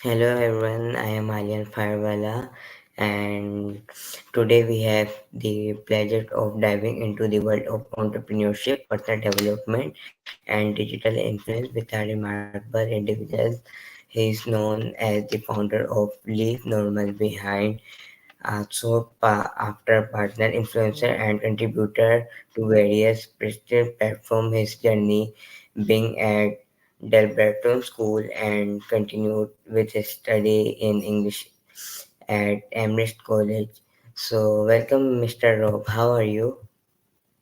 Hello everyone, I am Alyan Fiverrwala, and today we have the pleasure of diving into the world of entrepreneurship, personal development, and digital influence with a remarkable individual. He is known as the founder of Leave Normal Behind, after partner, influencer, and contributor to various prestigious platforms. His journey being at Delberton School and continued with his study in English at Amherst College. So, welcome, Mr. Rob. How are you?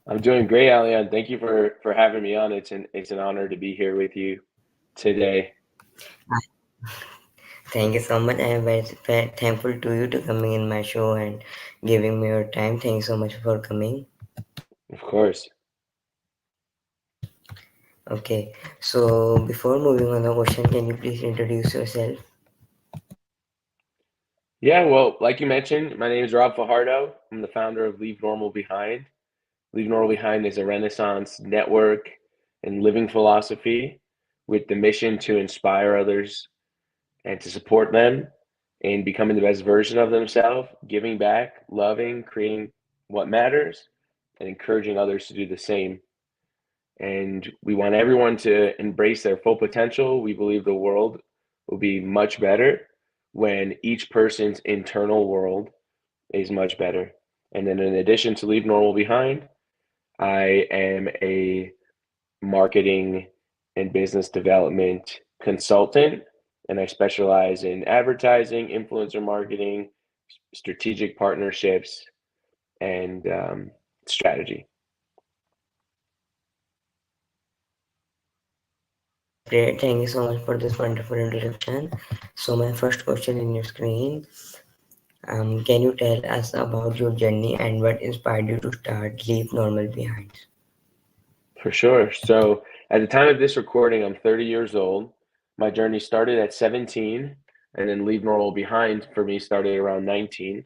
I'm doing great, Alyan. Thank you for having me on. It's an honor to be here with you today. Thank you so much. I am very thankful to you to coming in my show and giving me your time. Thank you so much for coming. Of course. Okay, so before moving on the question, can you please introduce yourself? Yeah, well, like you mentioned, my name is Rob Fajardo. I'm the founder of Leave Normal Behind. Leave Normal Behind is a Renaissance network and living philosophy with the mission to inspire others and to support them in becoming the best version of themselves, giving back, loving, creating what matters, and encouraging others to do the same. And we want everyone to embrace their full potential. We believe the world will be much better when each person's internal world is much better. And then, in addition to Leave Normal Behind, I am a marketing and business development consultant, and I specialize in advertising, influencer marketing, strategic partnerships, and strategy. That's great. Thank you so much for this wonderful introduction. So my first question in your screen, can you tell us about your journey and what inspired you to start Leave Normal Behind? For sure. So at the time of this recording, I'm 30 years old. My journey started at 17, and then Leave Normal Behind for me started around 19.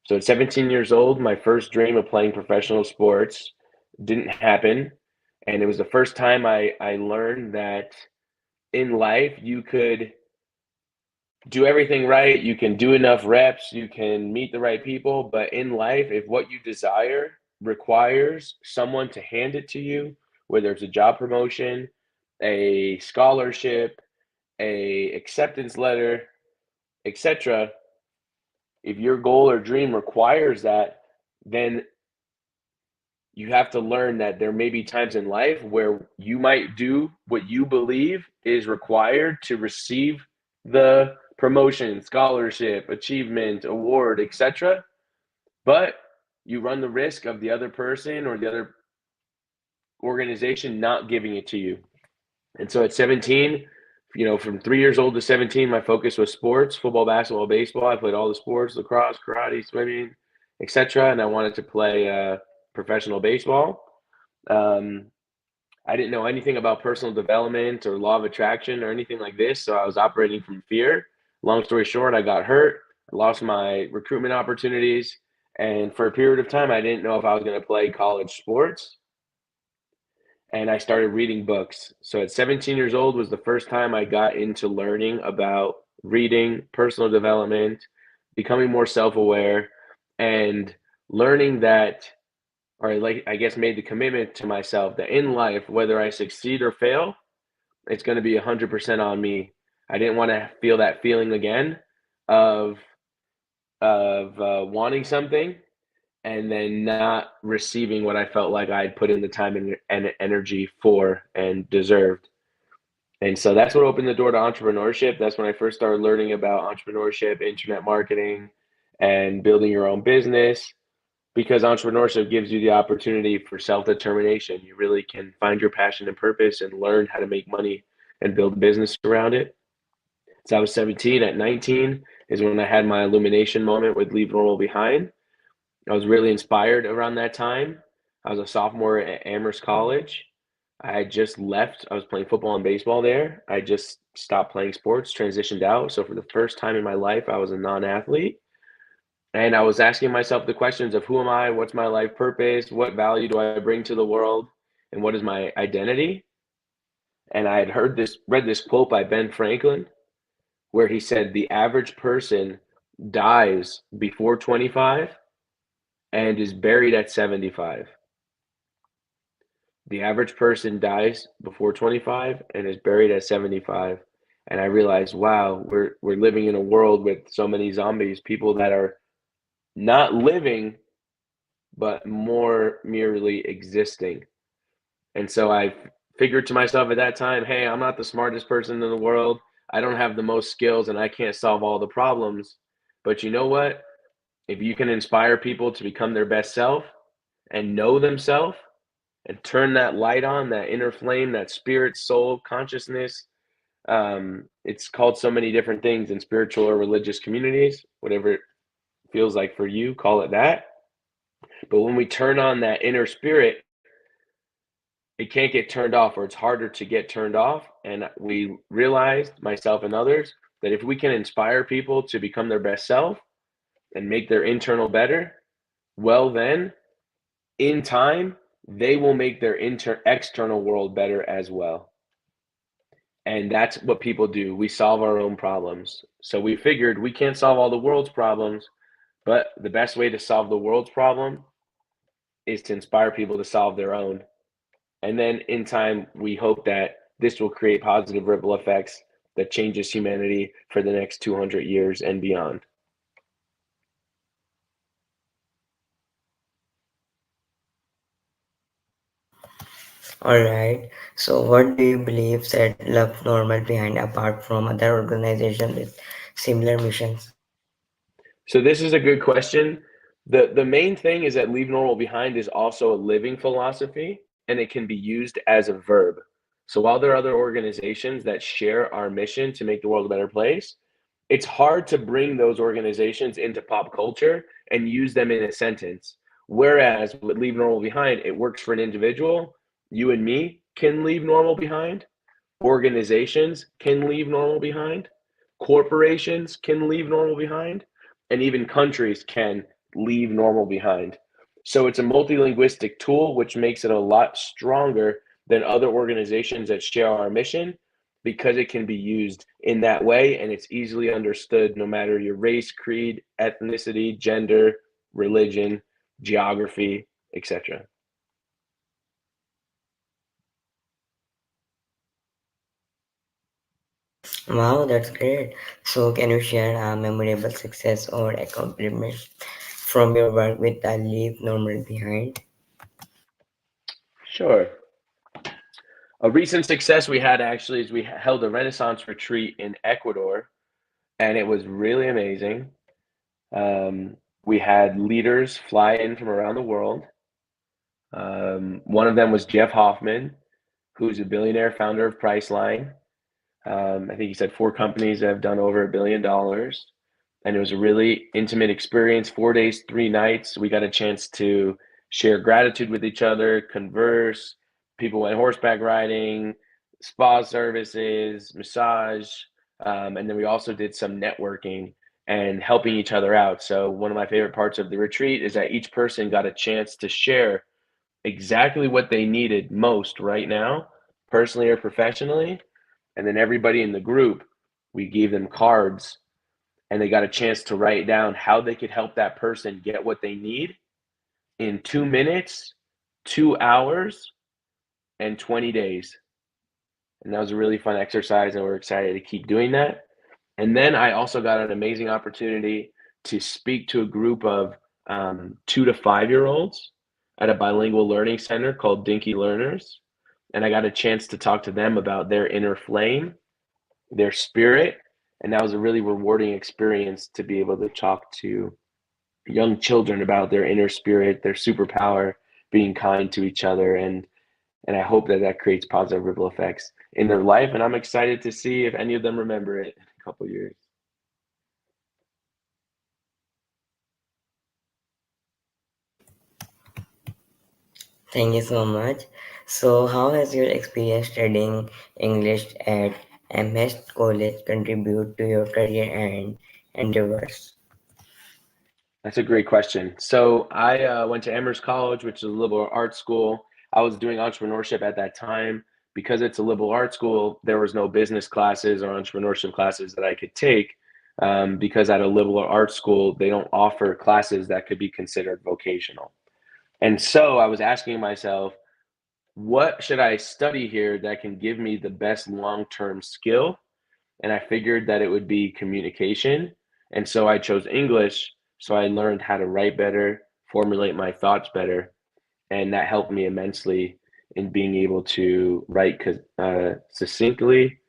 So at 17 years old, my first dream of playing professional sports didn't happen. And it was the first time I learned that in life, you could do everything right. You can do enough reps. You can meet the right people. But in life, if what you desire requires someone to hand it to you, whether it's a job promotion, a scholarship, a acceptance letter, etc., if your goal or dream requires that, then you have to learn that there may be times in life where you might do what you believe is required to receive the promotion, scholarship, achievement, award, etc. But you run the risk of the other person or the other organization not giving it to you. And so at 17, from 3 years old to 17, my focus was sports, football, basketball, baseball. I played all the sports, lacrosse, karate, swimming, etc. And I wanted to play professional baseball. Um, I didn't know anything about personal development or law of attraction or anything like this. So I was operating from fear. Long story short, I got hurt, I lost my recruitment opportunities. And for a period of time, I didn't know if I was going to play college sports. And I started reading books. So at 17 years old was the first time I got into learning about reading, personal development, becoming more self-aware, and learning that, or like I guess made the commitment to myself that in life, whether I succeed or fail, it's going to be 100% on me. I didn't want to feel that feeling again of wanting something and then not receiving what I felt like I'd put in the time and energy for and deserved. And so that's what opened the door to entrepreneurship. That's when I first started learning about entrepreneurship, internet marketing, and building your own business, because entrepreneurship gives you the opportunity for self-determination. You really can find your passion and purpose and learn how to make money and build a business around it. So I was 17. At 19 is when I had my illumination moment with Leave Normal Behind. I was really inspired around that time. I was a sophomore at Amherst College. I had just left. I was playing football and baseball there. I just stopped playing sports, transitioned out. So for the first time in my life, I was a non-athlete. And I was asking myself the questions of who am I? What's my life purpose? What value do I bring to the world? And what is my identity? And I had read this quote by Ben Franklin, where he said the average person dies before 25 and is buried at 75. The average person dies before 25 and is buried at 75. And I realized, wow, we're living in a world with so many zombies, people that are not living, but more merely existing. And so I figured to myself at that time, hey, I'm not the smartest person in the world. I don't have the most skills and I can't solve all the problems. But you know what? If you can inspire people to become their best self and know themselves and turn that light on, that inner flame, that spirit, soul, consciousness, it's called so many different things in spiritual or religious communities, whatever it feels like for you, call it that. But when we turn on that inner spirit, it can't get turned off, or it's harder to get turned off. And we realized, myself and others, that if we can inspire people to become their best self and make their internal better, well, then in time, they will make their external world better as well. And that's what people do. We solve our own problems. So we figured we can't solve all the world's problems, but the best way to solve the world's problem is to inspire people to solve their own. And then in time, we hope that this will create positive ripple effects that changes humanity for the next 200 years and beyond. Alright, so what do you believe set Love Normal behind apart from other organizations with similar missions? So this is a good question. The main thing is that leave normal behind is also a living philosophy, and it can be used as a verb. So while there are other organizations that share our mission to make the world a better place, it's hard to bring those organizations into pop culture and use them in a sentence. Whereas with leave normal behind, it works for an individual. You and me can leave normal behind. Organizations can leave normal behind. Corporations can leave normal behind. And even countries can leave normal behind. So it's a multilinguistic tool, which makes it a lot stronger than other organizations that share our mission, because it can be used in that way and it's easily understood no matter your race, creed, ethnicity, gender, religion, geography, etc. Wow, that's great. So, can you share a memorable success or accomplishment from your work with the Leave Normal behind? Sure. A recent success we had actually is we held a Renaissance retreat in Ecuador, and it was really amazing. We had leaders fly in from around the world. One of them was Jeff Hoffman, who's a billionaire founder of Priceline. I think he said 4 companies that have done over $1 billion. And it was a really intimate experience, 4 days, 3 nights. We got a chance to share gratitude with each other, converse. People went horseback riding, spa services, massage. And then we also did some networking and helping each other out. So, one of my favorite parts of the retreat is that each person got a chance to share exactly what they needed most right now, personally or professionally. And then everybody in the group, we gave them cards and they got a chance to write down how they could help that person get what they need in 2 minutes, 2 hours, and 20 days. And that was a really fun exercise, and we're excited to keep doing that. And then I also got an amazing opportunity to speak to a group of 2 to 5 year olds at a bilingual learning center called Dinky Learners. And I got a chance to talk to them about their inner flame, their spirit. And that was a really rewarding experience to be able to talk to young children about their inner spirit, their superpower, being kind to each other. And I hope that that creates positive ripple effects in their life. And I'm excited to see if any of them remember it in a couple years. Thank you so much. So, how has your experience studying English at MS College contribute to your career and endeavors? That's a great question. So I went to Amherst College, which is a liberal arts school. I was doing entrepreneurship at that time, because it's a liberal arts school, there was no business classes or entrepreneurship classes that I could take, because at a liberal arts school, they don't offer classes that could be considered vocational. And so I was asking myself, what should I study here that can give me the best long-term skill? And I figured that it would be communication. And so I chose English. So I learned how to write better, formulate my thoughts better, and that helped me immensely in being able to write succinctly.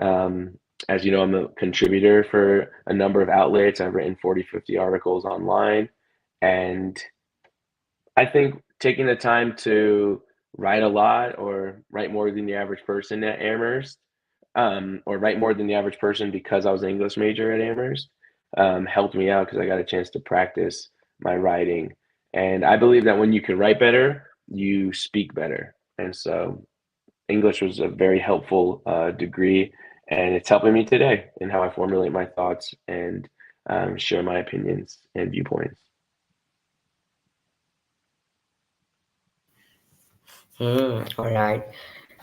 Um, as you know, I'm a contributor for a number of outlets. I've written 40, 50 articles online. And I think taking the time to write a lot or write more than the average person at Amherst, or write more than the average person because I was an English major at Amherst, helped me out because I got a chance to practice my writing. And I believe that when you can write better, you speak better. And so English was a very helpful degree, and it's helping me today in how I formulate my thoughts and share my opinions and viewpoints. All right.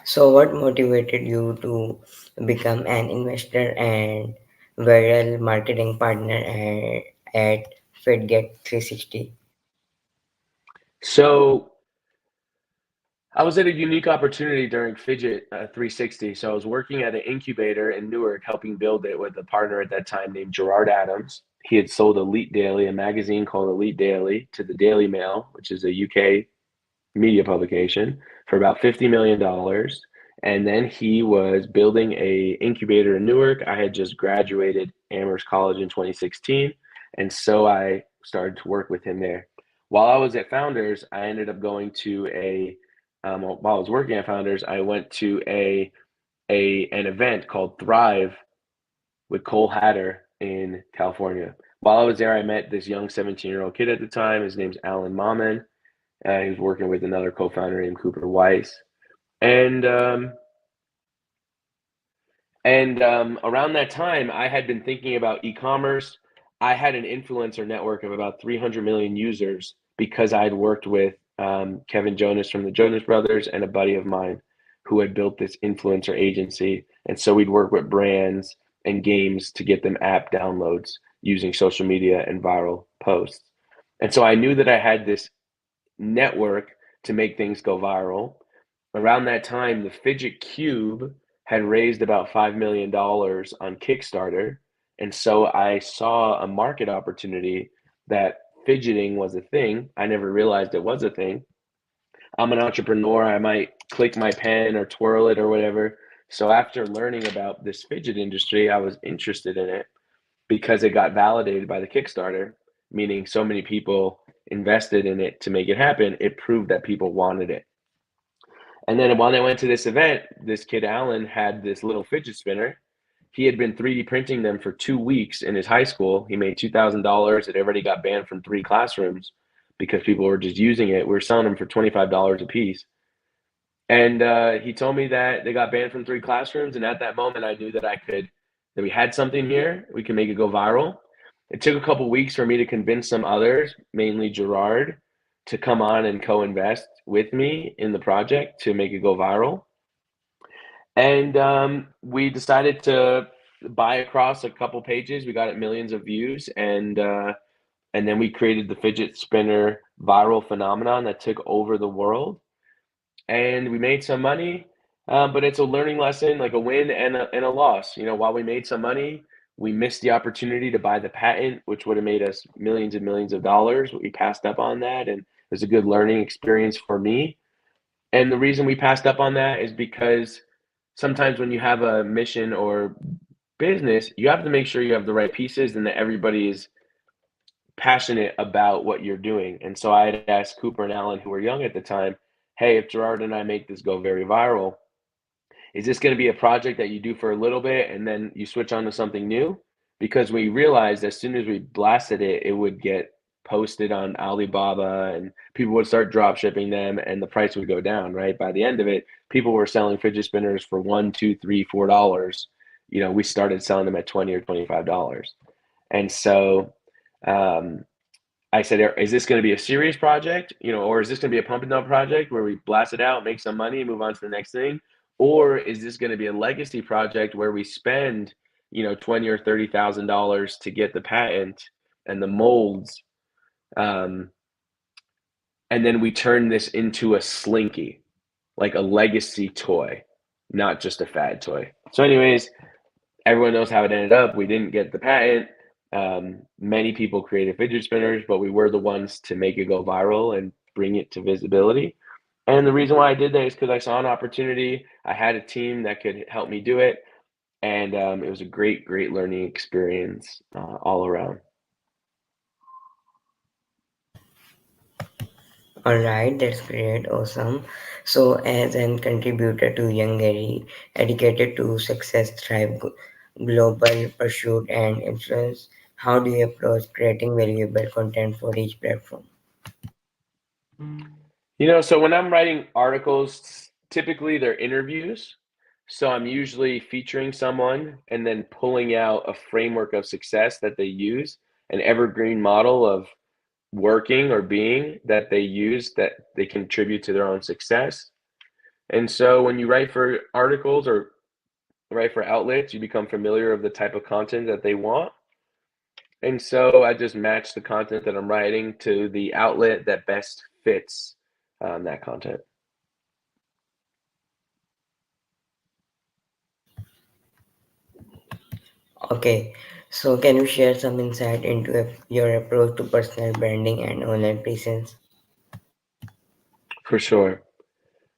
So, what motivated you to become an investor and viral marketing partner at FitGet 360? So I was at a unique opportunity during Fidget 360. So I was working at an incubator in Newark, helping build it with a partner at that time named Gerard Adams. He had sold Elite Daily, a magazine called Elite Daily, to the Daily Mail, which is a UK media publication, for about $50 million. And then he was building a incubator in Newark. I had just graduated Amherst College in 2016, and so I started to work with him there. While I was at Founders, I ended up going to while I was working at Founders, I went to an event called Thrive with Cole Hatter in California. While I was there, I met this young 17-year-old kid at the time. His name's Alan Maman. He was working with another co-founder named Cooper Weiss. And around that time, I had been thinking about e-commerce. I had an influencer network of about 300 million users because I had worked with Kevin Jonas from the Jonas Brothers and a buddy of mine who had built this influencer agency. And so we'd work with brands and games to get them app downloads using social media and viral posts. And so I knew that I had this network to make things go viral. Around that time, the Fidget Cube had raised about $5 million on Kickstarter. And so I saw a market opportunity that fidgeting was a thing. I never realized it was a thing. I'm an entrepreneur. I might click my pen or twirl it or whatever. So after learning about this fidget industry, I was interested in it because it got validated by the Kickstarter, meaning so many people invested in it to make it happen. It proved that people wanted it. And then when I went to this event, this kid Alan had this little fidget spinner. He had been 3D printing them for 2 weeks in his high school. He made $2,000. It already got banned from 3 classrooms because people were just using it. We were selling them for $25 a piece. And he told me that they got banned from 3 classrooms. And at that moment, I knew that that we had something here. We can make it go viral. It took a couple weeks for me to convince some others, mainly Gerard, to come on and co-invest with me in the project to make it go viral. And we decided to buy across a couple pages. We got it millions of views, and then we created the fidget spinner viral phenomenon that took over the world. And we made some money, but it's a learning lesson, like a win and a loss. You know, while we made some money, we missed the opportunity to buy the patent, which would have made us millions and millions of dollars. We passed up on that, and it was a good learning experience for me. And the reason we passed up on that is because sometimes when you have a mission or business, you have to make sure you have the right pieces and that everybody is passionate about what you're doing. And so I had asked Cooper and Alan, who were young at the time, hey, if Gerard and I make this go very viral, is this going to be a project that you do for a little bit and then you switch on to something new? Because we realized as soon as we blasted it, it would get posted on Alibaba and people would start drop shipping them and the price would go down, right? By the end of it, people were selling fidget spinners for $1, $2, $3, $4. You know, we started selling them at $20 or $25. And so I said, is this going to be a serious project, you know, or is this going to be a pump and dump project where we blast it out, make some money, move on to the next thing? Or is this going to be a legacy project where we spend, $20 or $30,000 to get the patent and the molds, and then we turn this into a slinky, like a legacy toy, not just a fad toy. So anyways, everyone knows how it ended up. We didn't get the patent. Many people created fidget spinners, but we were the ones to make it go viral and bring it to visibility. And the reason why I did that is because I saw an opportunity. I had a team that could help me do it. And it was a great, great learning experience all around. All right, that's great, awesome. So, as an contributor to Young Gary, dedicated to success, thrive, global pursuit, and influence, how do you approach creating valuable content for each platform? So when I'm writing articles, typically they're interviews. So I'm usually featuring someone and then pulling out a framework of success that they use, an evergreen model of working or being that they use that they contribute to their own success. And so when you write for articles or write for outlets, you become familiar of the type of content that they want. And so I just match the content that I'm writing to the outlet that best fits that content. Okay, so can you share some insight into your approach to personal branding and online presence? For sure.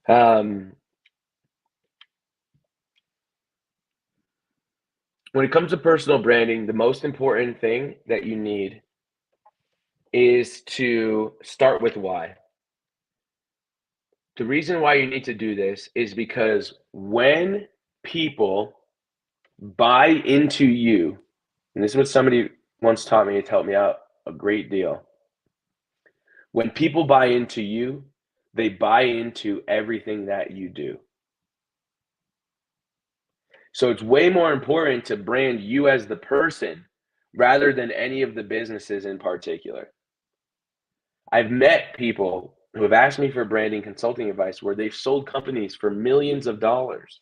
Um, when it comes to personal branding, the most important thing that you need is to start with why. The reason why you need to do this is because when people buy into you, and this is what somebody once taught me, it's helped me out a great deal. When people buy into you, they buy into everything that you do. So it's way more important to brand you as the person rather than any of the businesses in particular. I've met people who have asked me for branding consulting advice where they've sold companies for millions of dollars,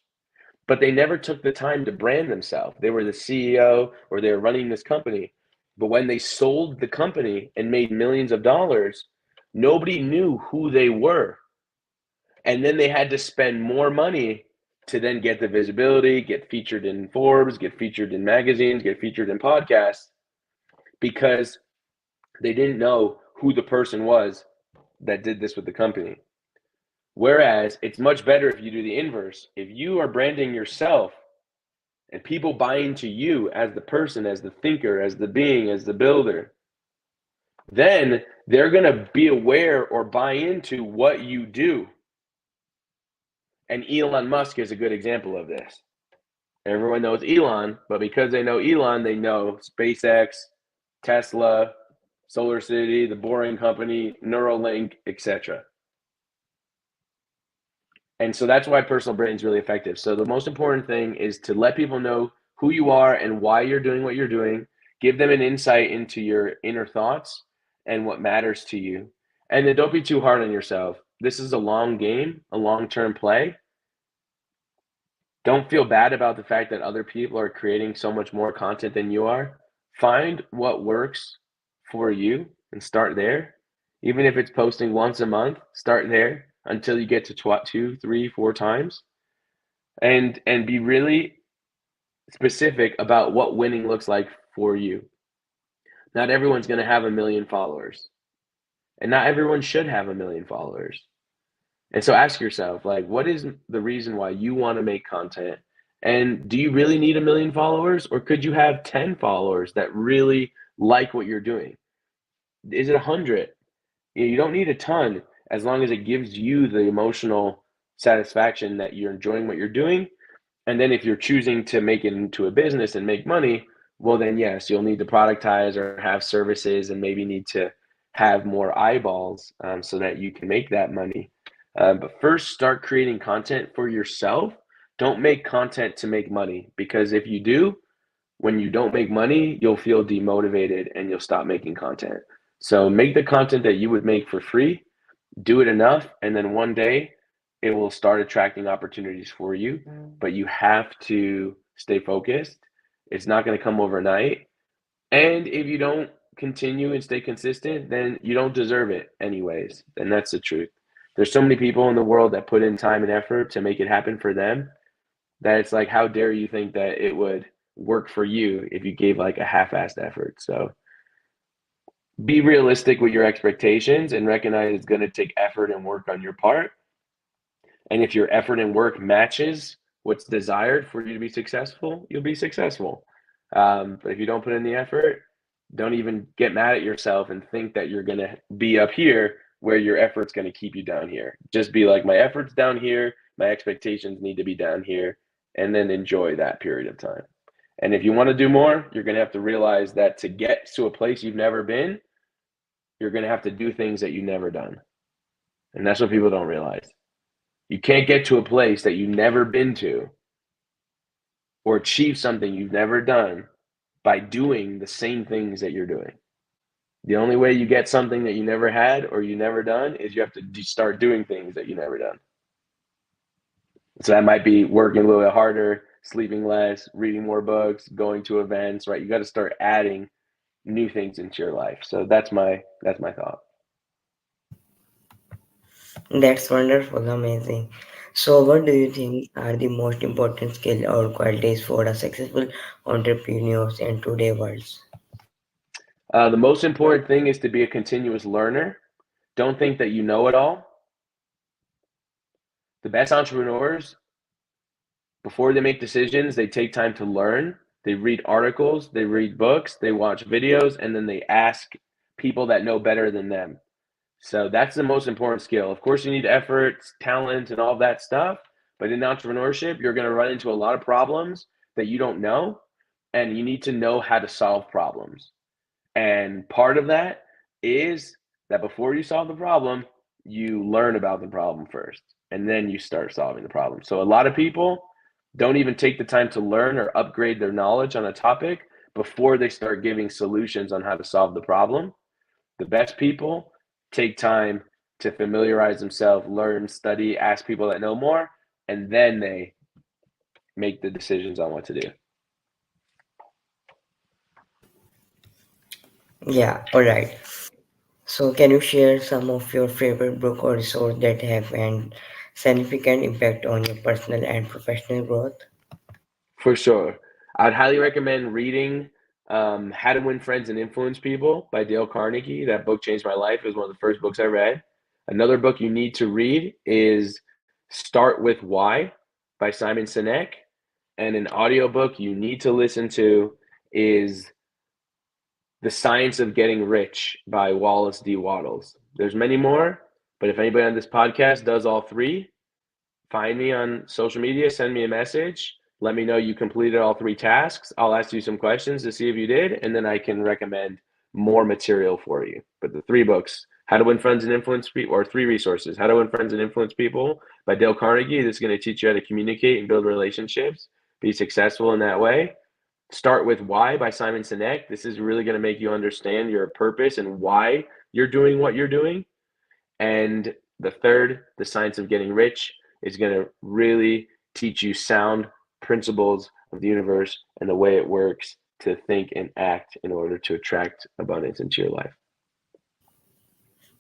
but they never took the time to brand themselves. They were the CEO or they were running this company. But when they sold the company and made millions of dollars, nobody knew who they were. And then they had to spend more money to then get the visibility, get featured in Forbes, get featured in magazines, get featured in podcasts, because they didn't know who the person was that did this with the company. Whereas it's much better if you do the inverse. If you are branding yourself and people buy into you as the person, as the thinker, as the being, as the builder, then they're going to be aware or buy into what you do. And Elon Musk is a good example of this. Everyone knows Elon, but because they know Elon, they know SpaceX, Tesla, Solar City, the Boring Company, Neuralink, etc. And so that's why personal branding is really effective. So the most important thing is to let people know who you are and why you're doing what you're doing. Give them an insight into your inner thoughts and what matters to you. And then don't be too hard on yourself. This is a long game, a long-term play. Don't feel bad about the fact that other people are creating so much more content than you are. Find what works for you and start there. Even if it's posting once a month, start there until you get to 2, 3, 4 times. And be really specific about what winning looks like for you. Not everyone's going to have 1 million followers. And not everyone should have 1 million followers. And so ask yourself, like, what is the reason why you want to make content? And do you really need 1 million followers? Or could you have 10 followers that really like what you're doing? Is it 100? You don't need a ton as long as it gives you the emotional satisfaction that you're enjoying what you're doing. And then if you're choosing to make it into a business and make money, well, then yes, you'll need to productize or have services and maybe need to have more eyeballs so that you can make that money. But first, start creating content for yourself. Don't make content to make money, because if you do, when you don't make money, you'll feel demotivated and you'll stop making content. So make the content that you would make for free, do it enough, and then one day it will start attracting opportunities for you, but you have to stay focused. It's not going to come overnight. And if you don't continue and stay consistent, then you don't deserve it anyways. And that's the truth. There's so many people in the world that put in time and effort to make it happen for them that it's like, how dare you think that it would work for you if you gave like a half-assed effort? So be realistic with your expectations and recognize it's going to take effort and work on your part. And if your effort and work matches what's desired for you to be successful, you'll be successful. But if you don't put in the effort, don't even get mad at yourself and think that you're going to be up here where your effort's going to keep you down here. Just be like, my effort's down here, my expectations need to be down here, and then enjoy that period of time. And if you want to do more, you're going to have to realize that to get to a place you've never been, you're going to have to do things that you've never done. And that's what people don't realize. You can't get to a place that you've never been to or achieve something you've never done by doing the same things that you're doing. The only way you get something that you never had or you never done is you have to start doing things that you never done. So that might be working a little bit harder, sleeping less, reading more books, going to events, right? You got to start adding new things into your life. So that's my thought. That's wonderful, amazing. So, what do you think are the most important skill or qualities for a successful entrepreneurs in today's world? The most important thing is to be a continuous learner. Don't think that you know it all. The best entrepreneurs, before they make decisions, they take time to learn. They read articles, they read books, they watch videos, and then they ask people that know better than them. So that's the most important skill. Of course, you need effort, talent, and all that stuff. But in entrepreneurship, you're going to run into a lot of problems that you don't know, and you need to know how to solve problems. And part of that is that before you solve the problem, you learn about the problem first, and then you start solving the problem. So a lot of people don't even take the time to learn or upgrade their knowledge on a topic before they start giving solutions on how to solve the problem. The best people take time to familiarize themselves, learn, study, ask people that know more, and then they make the decisions on what to do. Yeah, all right. So, can you share some of your favorite book or resource that have an significant impact on your personal and professional growth? For sure. I'd highly recommend reading How to Win Friends and Influence People by Dale Carnegie. That book changed my life. It was one of the first books I read. Another book you need to read is Start With Why by Simon Sinek. And an audiobook you need to listen to is The Science of Getting Rich by Wallace D. Wattles. There's many more, but if anybody on this podcast does all three, find me on social media, send me a message, let me know you completed all three tasks. I'll ask you some questions to see if you did, and then I can recommend more material for you. But the three books, How to Win Friends and Influence People, or three resources, How to Win Friends and Influence People by Dale Carnegie. This is going to teach you how to communicate and build relationships, be successful in that way. Start With Why by Simon Sinek. This is really going to make you understand your purpose and why you're doing what you're doing. And the third, The Science of Getting Rich, is going to really teach you sound principles of the universe and the way it works to think and act in order to attract abundance into your life.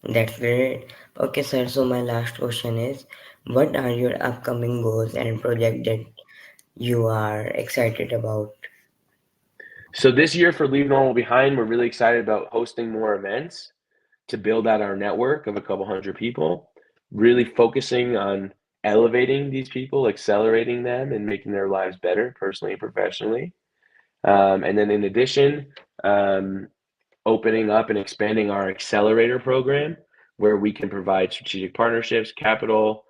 That's great. Okay, sir. So, my last question is, what are your upcoming goals and projects that you are excited about? So this year for Leave Normal Behind, we're really excited about hosting more events to build out our network of a couple hundred people, really focusing on elevating these people, accelerating them, and making their lives better personally and professionally. And then in addition, opening up and expanding our accelerator program where we can provide strategic partnerships, capital,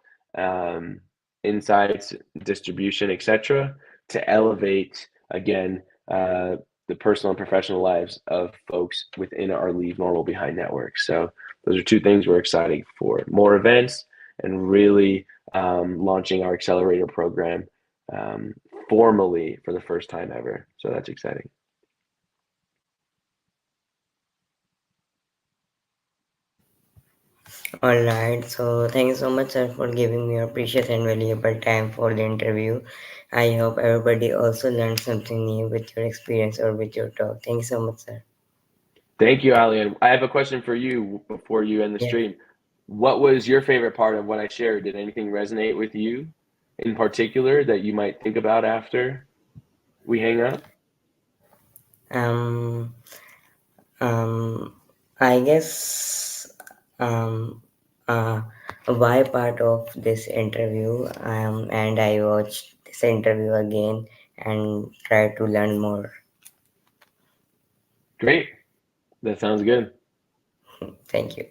insights, distribution, etc., to elevate again the personal and professional lives of folks within our Leave Normal Behind network. So those are two things we're excited for: more events and really launching our accelerator program formally for the first time ever. So that's exciting. Alright, so thank you so much, sir, for giving me your precious and valuable time for the interview. I hope everybody also learned something new with your experience or with your talk. Thank you so much, sir. Thank you, Alyan. I have a question for you before you end the Yeah. stream. What was your favorite part of what I shared? Did anything resonate with you in particular that you might think about after we hang up? Um. I guess. Um. Uh. Why part of this interview? And I watched this interview again and try to learn more. Great. That sounds good. Thank you.